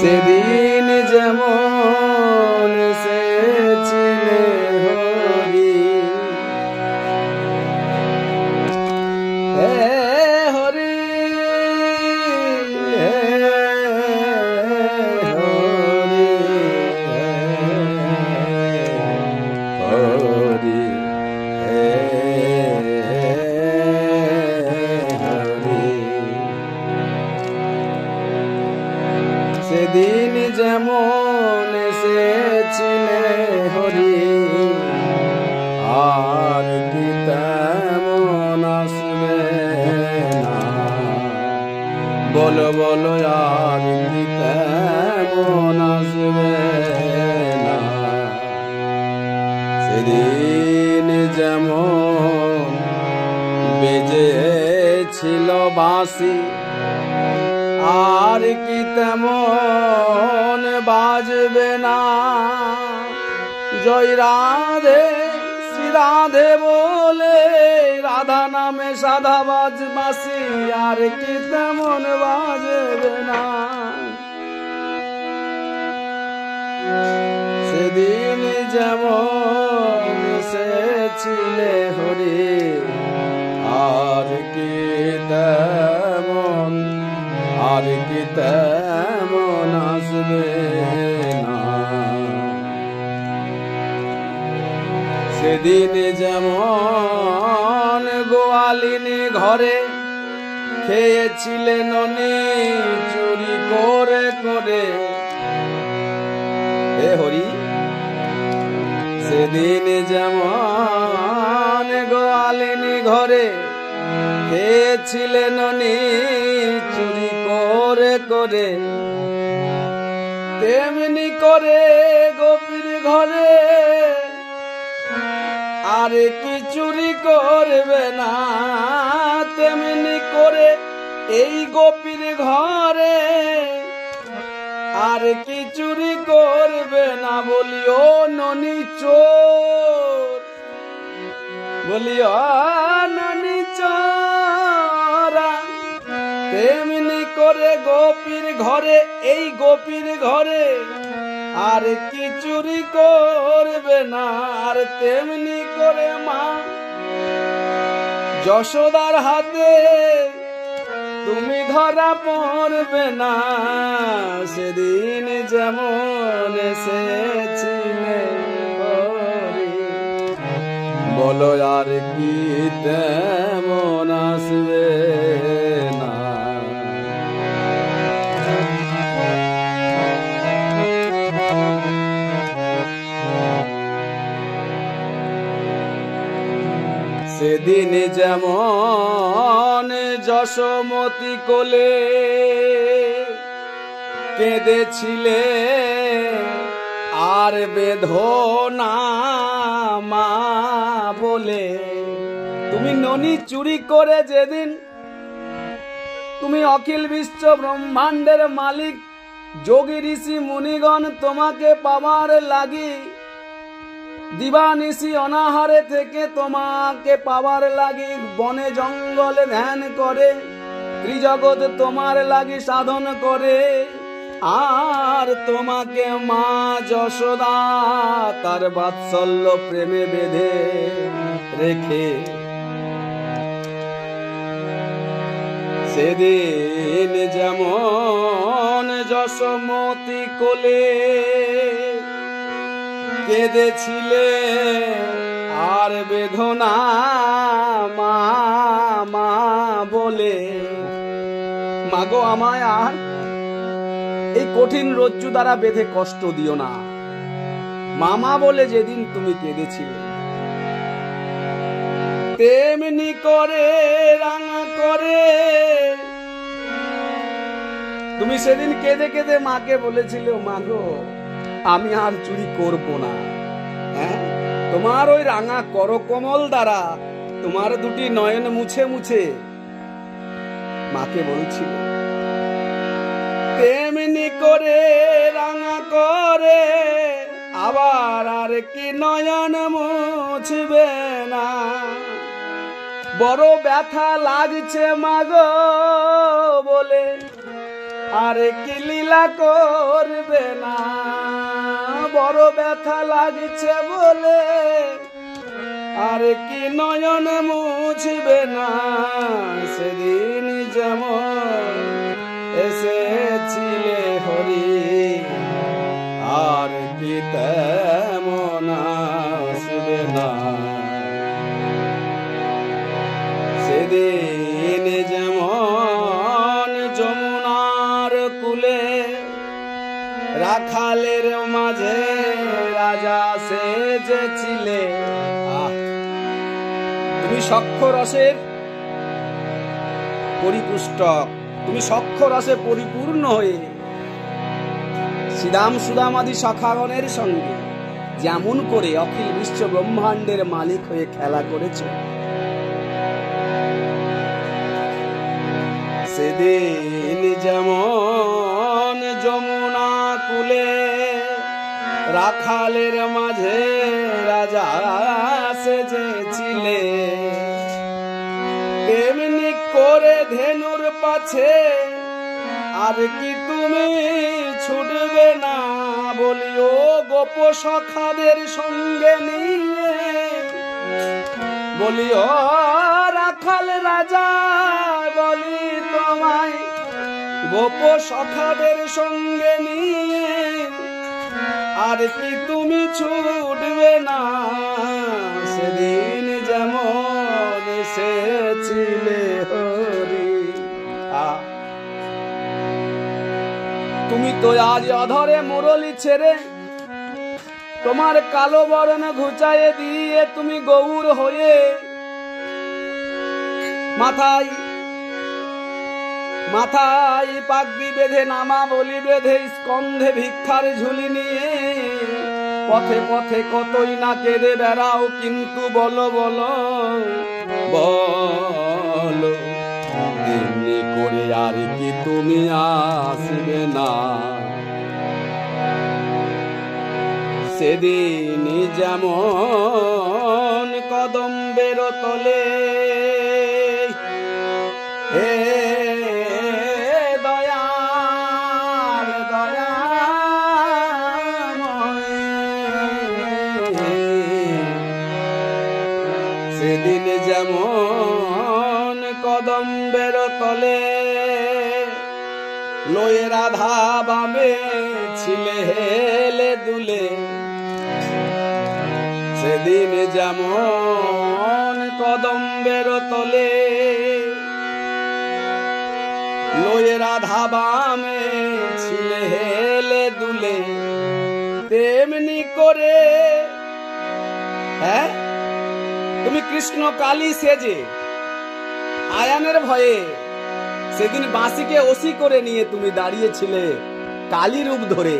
সেদিন যেমন এসেছিলে হরি, হে হরি হে হরি হরি হে হরি, সেদিন যেমন এসেছিলে হরি, আর কি তেমন আসবে না, বলো বলো আর কি তেমন আসবে না। সেদিন যেমন বেজেছিল বাঁশি, আর কি তেমন বাজবে না, জয় রাধে শ্রী রাধে বলে রাধা নামে সাধা বাঁশি, আর কি তেমন বাজবে না। সেদিন যেমন এসেছিলে হরি, আর কি তেমন আর কি তেমন আসবে না। সেদিন যেমন গোয়ালিনী ঘরে খেয়েছিলে ননি চুরি করে করে, হে হরি, সেদিন যেমন গোয়ালিনী ঘরে খেয়েছিলে ননি চুরি করে করে, তেমনি করে গোপীর ঘরে আর কি চুরি করবে না, তেমনি করে এই গোপীর ঘরে আর কি চুরি করবে না। বলিও ননি চোর, বলিও ননি চোরা, তেমনি করে গোপীর ঘরে এই গোপীর ঘরে আর কি চুরি করবে না। আর তেমনি করে মা যশোদার হাতে তুমি ধরা পড়বে না, সেদিন যেমন এসেছিলে হরি, বলো আর কি তেমন আসবে না। সেদিন যেমন যশোমতি কোলে কেঁদেছিলে, আর বেদনা মা বলে, তুমি ননি চুরি করে যেদিন তুমি অখিল বিশ্ব ব্রহ্মাণ্ডের মালিক যোগী ঋষি মুনিগণ তোমাকে পাওয়ার লাগি দিবানিশি অনাহারে থেকে তোমাকে পাওয়ার লাগি বনে জঙ্গলে ধ্যান করে, ত্রিজগৎ তোমার লাগি সাধন করে, আর তোমাকে মা যশোদা তার বাৎসল্য প্রেমে বেঁধে রেখে, সেদিন যেমন যশোমতি কোলে কেঁদেছিলে, আর বেদনা মা মা বলে, মাগো আমায় আর এই কঠিন রজ্জু দ্বারা বেঁধে কষ্ট দিও না। মামা বলে যেদিন তুমি কেঁদেছিলে, তেমনি করে রাঙা করে। তুমি সেদিন কেঁদে কেঁদে মাকে বলেছিলে, মা গো আমি আর চুরি করব না। হ্যাঁ, তোমার ওই রাঙা করকমল দ্বারা তোমার দুটি নয়ন মুছে মুছে মাকে বলছিল, তেমনি করে রাঙা করে আবার আর কি নয়ন মুছবে না। বড় ব্যথা লাগছে মাগো বলে আর কি লীলা করবে না। বড় ব্যথা লাগছে বলে আর কি নয়ন মুছবে না। সেদিন যেমন এসেছিলে হরি আর কি তেমন আসবে না। সেদিন যেমন যমুনার কুলে রাখালের মাঝে রাজা সেজেছিলে। তুমি সখ্য রসের পরিপুষ্টক, তুমি সখ্য রসে পরিপূর্ণ হয়ে শ্রীরাম সুদামাদি সখাগণের সঙ্গে যেমন করে অখিল বিশ্ব ব্রহ্মাণ্ডের মালিক হয়ে খেলা করেছ, সেদিন যেমন যমুনা কুলে রাখালের মাঝে রাজা সেজেছিলে, তেমনি করে ধেনুর পাছে আর কি তুমি ছুটবে না। বলিও গোপ সখাদের সঙ্গে নিয়ে, বলিও রাখাল রাজা বলি তোমায় গোপ সখাদের সঙ্গে নিয়ে আর কি তুমি ছুটবে না। সেদিন যেমন এসেছিলে হরি। তুমি তো আজ অধরে মুরলি ছেড়ে তোমার কালো বরণ ঘুচায়ে দিয়ে তুমি গৌর হয়ে মাথায় মাথায় পাগড়ি বেঁধে নামা বলি বেঁধে স্কন্ধে ভিক্ষার ঝুলি নিয়ে পথে পথে কতই না কেঁদে বেড়াও, কিন্তু বলো বলো বলো তেমনি করে আর কি তুমি আসবে না। সেদিন যেমন কদম্বের তলে হে দয়াল দয়াময়, সেদিন যেমন কদম্বের তলে লয়ে রাধা বামে ছিলে হেলে দুলে, সেদিন যেমন কদম্বের তলে লয়ে রাধা বামে ছিলে হেলে দুলে, তেমনি করে হ্যাঁ তুমি কৃষ্ণ কালী সেজে আয়ানের ভয়ে সেদিন বাঁশিকে ওসি করে নিয়ে তুমি দাঁড়িয়েছিলে কালী রূপ ধরে।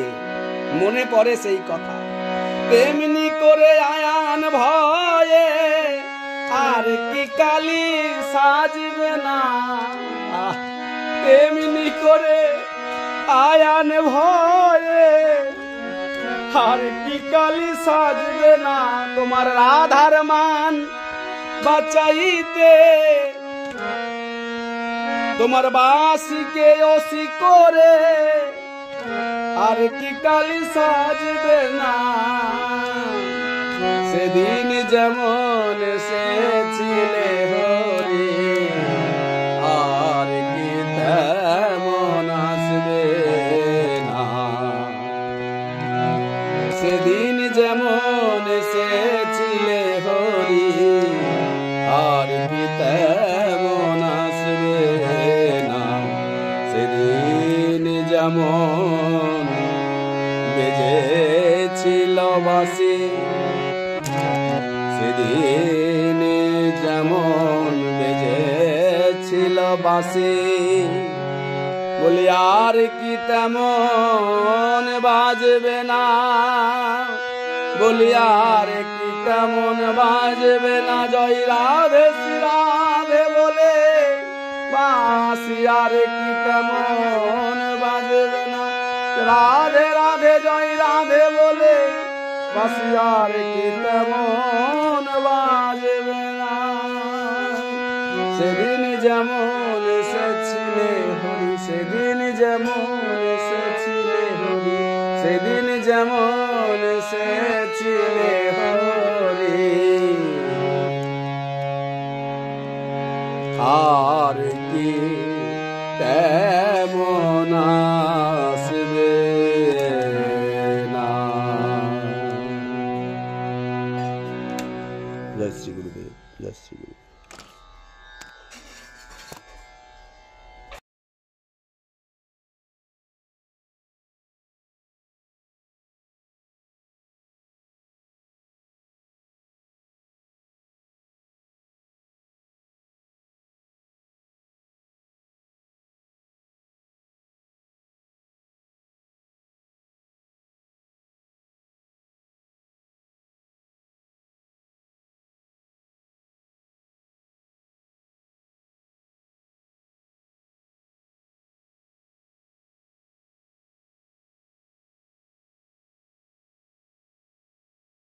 মনে পড়ে সেই কথা। তেমনি করে আয়ান ভয়ে আর কি কালী সাজবে না। তেমনি করে আয়ান ভয়ে আর কি কালী সাজবে না। তোমার রাধার মান বাঁচাইতে তোমার বাঁশিকে ওসি করে আর কি কালী সাজবে না। সেদিন যেমন এসেছিলে হরি আর কি তেমন আসবে না। সেদিন যেমন এসেছিলে হরি আর কি তেমন আসবে না। সেদিন যেমন বেজেছিল বাঁশি সেদিন যেমন বেজেছিল বাঁশি, বলি আর কি তেমন বাজবে না, বলি আর কি তেমন বাজবে না। জয় রাধে শ্রী রাধে বলে বাঁশি আর কি তেমন বাজবে না। রাধে রাধে জয় রাধে বলে বাঁশি আর কি তেমন বাজবে না। সেদিন যেমন এসেছিলে হরি, সেদিন যেমন এসেছিলে হরি, সেদিন যেমন এসেছিলে হরি, আর কি তেমন আসবে না। জয় শ্রী গুরুদেব, জয় শ্রী গুরু।